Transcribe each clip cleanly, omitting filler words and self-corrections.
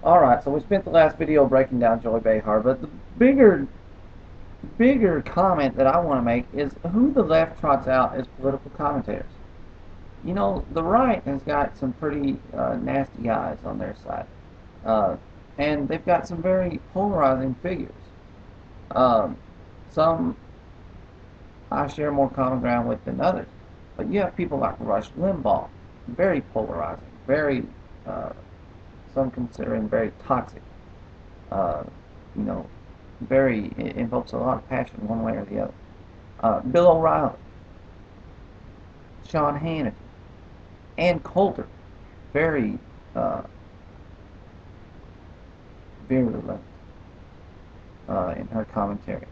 Alright, so we spent the last video breaking down Joy Behar, but the bigger comment that I want to make is who the left trots out as political commentators. You know, the right has got some pretty nasty guys on their side. Uh, and they've got some very polarizing figures. Um, some I share more common ground with than others. But you have people like Rush Limbaugh, very polarizing, very, uh, some consider him very toxic. Uh, you know, very, it invokes a lot of passion one way or the other. Bill O'Reilly, Sean Hannity, Ann Coulter, very virulent in her commentary.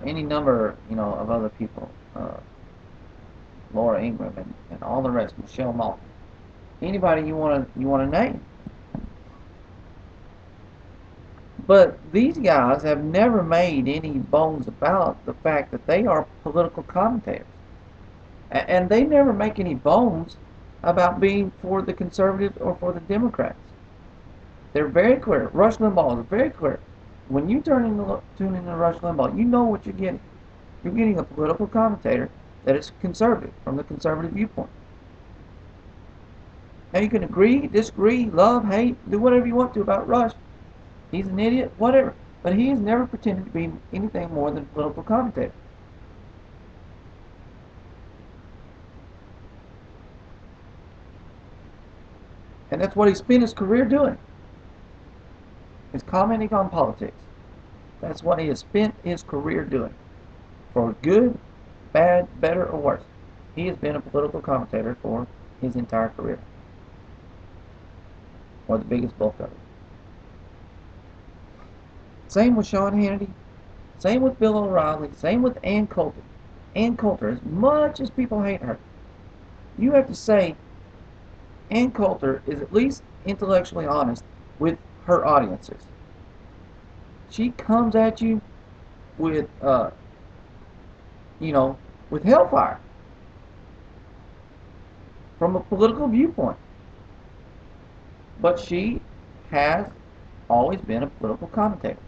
Any number, of other people, Laura Ingraham and all the rest, Michelle Malkin, anybody you wanna name. But these guys have never made any bones about the fact that they are political commentators. And they never make any bones about being for the conservatives or for the Democrats. They're very clear. Rush Limbaugh is very clear. When you tune into Rush Limbaugh, you know what you're getting. You're getting a political commentator that is conservative, from the conservative viewpoint. Now you can agree, disagree, love, hate, do whatever you want to about Rush. He's an idiot, whatever. But he has never pretended to be anything more than a political commentator. And that's what he spent his career doing, is commenting on politics. That's what he has spent his career doing. For good, bad, better, or worse. He has been a political commentator for his entire career. Or the biggest bulk of it. Same with Sean Hannity. Same with Bill O'Reilly. Same with Ann Coulter. Ann Coulter, as much as people hate her, you have to say Ann Coulter is at least intellectually honest with her audiences. She comes at you with, with hellfire from a political viewpoint. But she has always been a political commentator.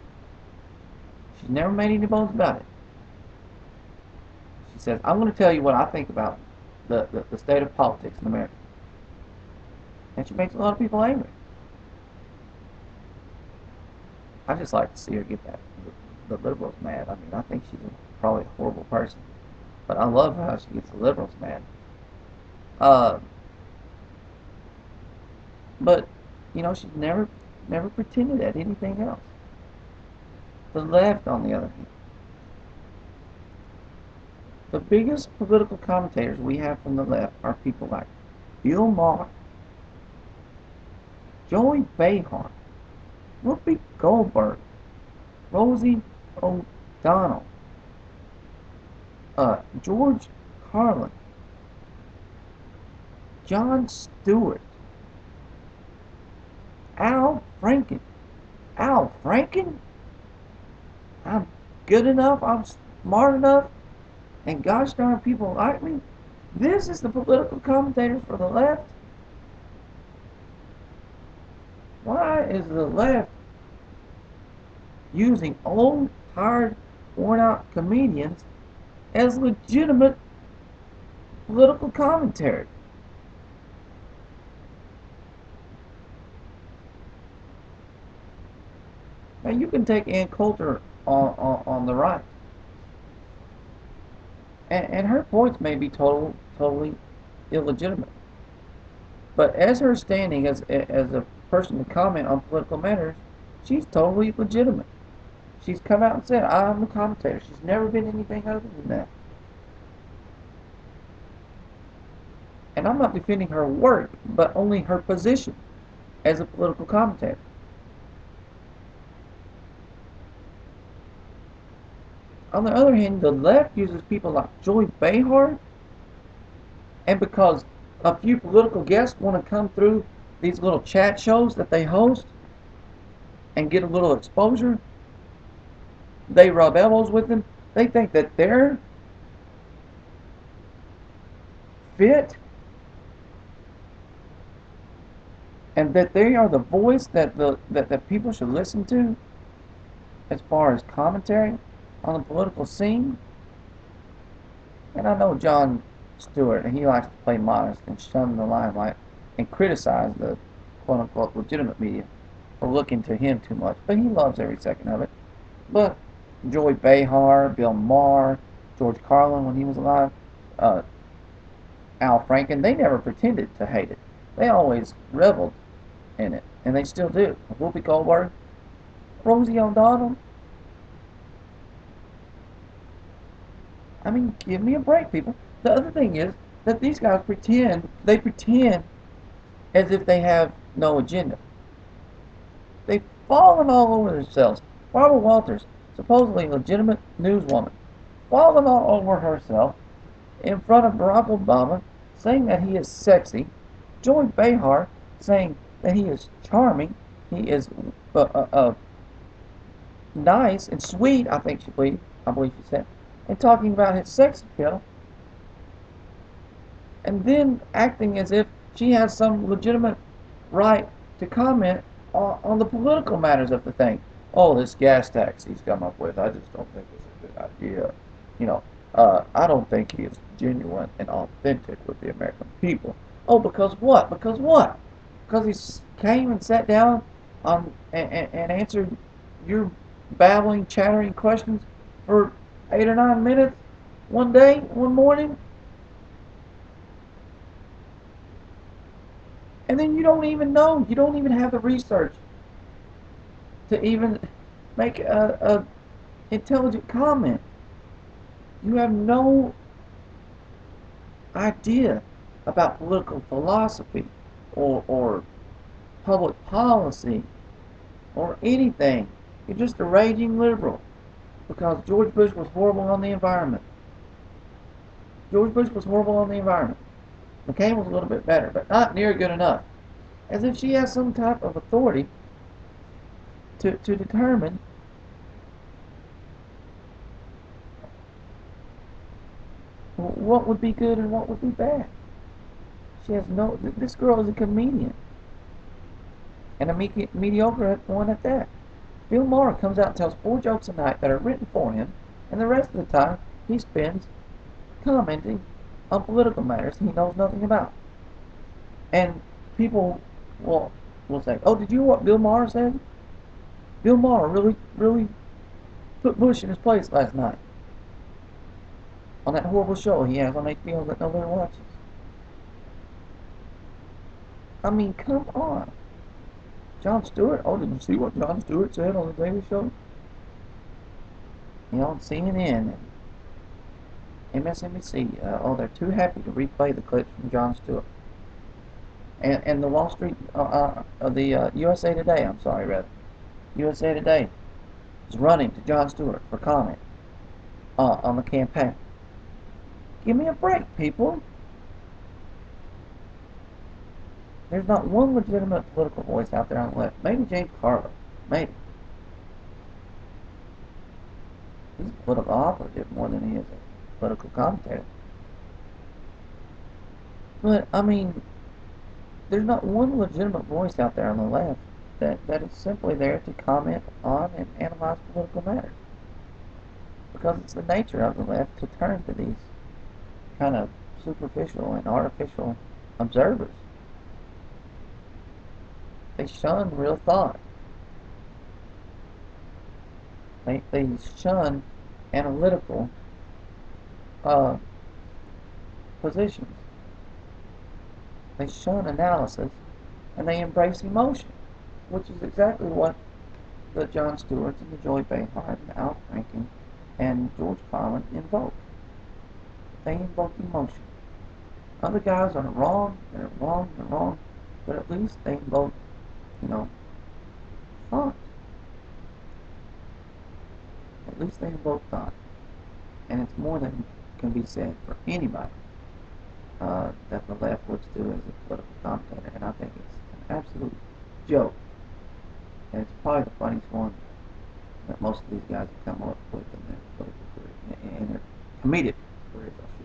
She's never made any bones about it. She says, I'm going to tell you what I think about the state of politics in America. And she makes a lot of people angry. I just like to see her get the liberals mad. I mean, I think she's probably a horrible person. But I love how she gets the liberals mad. But, she's never pretended at anything else. The left, on the other hand, the biggest political commentators we have from the left are people like Bill Maher, Joey Behar, Whoopi Goldberg, Rosie O'Donnell, George Carlin, Jon Stewart, Al Franken. Al Franken? I'm good enough, I'm smart enough, and gosh darn people like me. This is the political commentators for the left. Why is the left using old, tired, worn out comedians as legitimate political commentary? Now you can take Ann Coulter on the right, and her points may be totally illegitimate. But as her standing as a person to comment on political matters, she's totally legitimate. She's come out and said, I'm a commentator. She's never been anything other than that. And I'm not defending her work, but only her position as a political commentator. On the other hand, the left uses people like Joy Behar, and because a few political guests want to come through these little chat shows that they host and get a little exposure, they rub elbows with them. They think that they're fit and that they are the voice that people should listen to as far as commentary on the political scene. And I know Jon Stewart, and he likes to play modest and shun the limelight and criticize the quote-unquote legitimate media for looking to him too much, but he loves every second of it. But Joy Behar, Bill Maher, George Carlin when he was alive, uh, Al Franken, they never pretended to hate it. They always reveled in it, and they still do. Whoopi Goldberg, Rosie O'Donnell. I mean, give me a break, people. The other thing is that these guys pretend as if they have no agenda. They've fallen all over themselves. Barbara Walters, supposedly a legitimate newswoman, fallen all over herself in front of Barack Obama, saying that he is sexy. Joy Behar saying that he is charming, he is nice and sweet, I believe she said, and talking about his sex appeal, and then acting as if she has some legitimate right to comment on the political matters of the thing. Oh, this gas tax he's come up with, I just don't think it's a good idea. You know, I don't think he is genuine and authentic with the American people. Oh, because what? Because what? Because he came and sat down and answered your babbling, chattering questions for 8 or 9 minutes one day, one morning, and then you don't even know, you don't even have the research to even make a intelligent comment. You have no idea about political philosophy or public policy or anything. You're just a raging liberal because George Bush was horrible on the environment. George Bush was horrible on the environment. McCain was a little bit better, but not near good enough. As if she has some type of authority to determine what would be good and what would be bad. She has no. This girl is a comedian, and a mediocre one at that. Bill Maher comes out and tells 4 jokes a night that are written for him, and the rest of the time he spends commenting on political matters he knows nothing about. And people will say, "Oh, did you hear what Bill Maher said? Bill Maher really put Bush in his place last night on that horrible show he has on HBO that nobody watches." I mean, come on. Jon Stewart? Oh, did you see what Jon Stewart said on the Daily Show? You know, on CNN and MSNBC. They're too happy to replay the clips from Jon Stewart. And the Wall Street, the USA Today, I'm sorry, rather. USA Today is running to Jon Stewart for comment on the campaign. Give me a break, people. There's not one legitimate political voice out there on the left. Maybe James Carville. Maybe. He's a political operative more than he is a political commentator. But, I mean, there's not one legitimate voice out there on the left that is simply there to comment on and analyze political matters. Because it's the nature of the left to turn to these kind of superficial and artificial observers. They shun real thought. They shun analytical positions. They shun analysis, and they embrace emotion, which is exactly what the Jon Stewarts and the Joy Behar and Al Franken and George Carlin invoke. They invoke emotion. Other guys are wrong, they're wrong, but at least they invoke, thought. At least they invoke thought. And it's more than can be said for anybody that the left looks to as a political commentator. And I think it's an absolute joke. And it's probably the funniest one that most of these guys have come up with in their political career, in their comedic careers, I should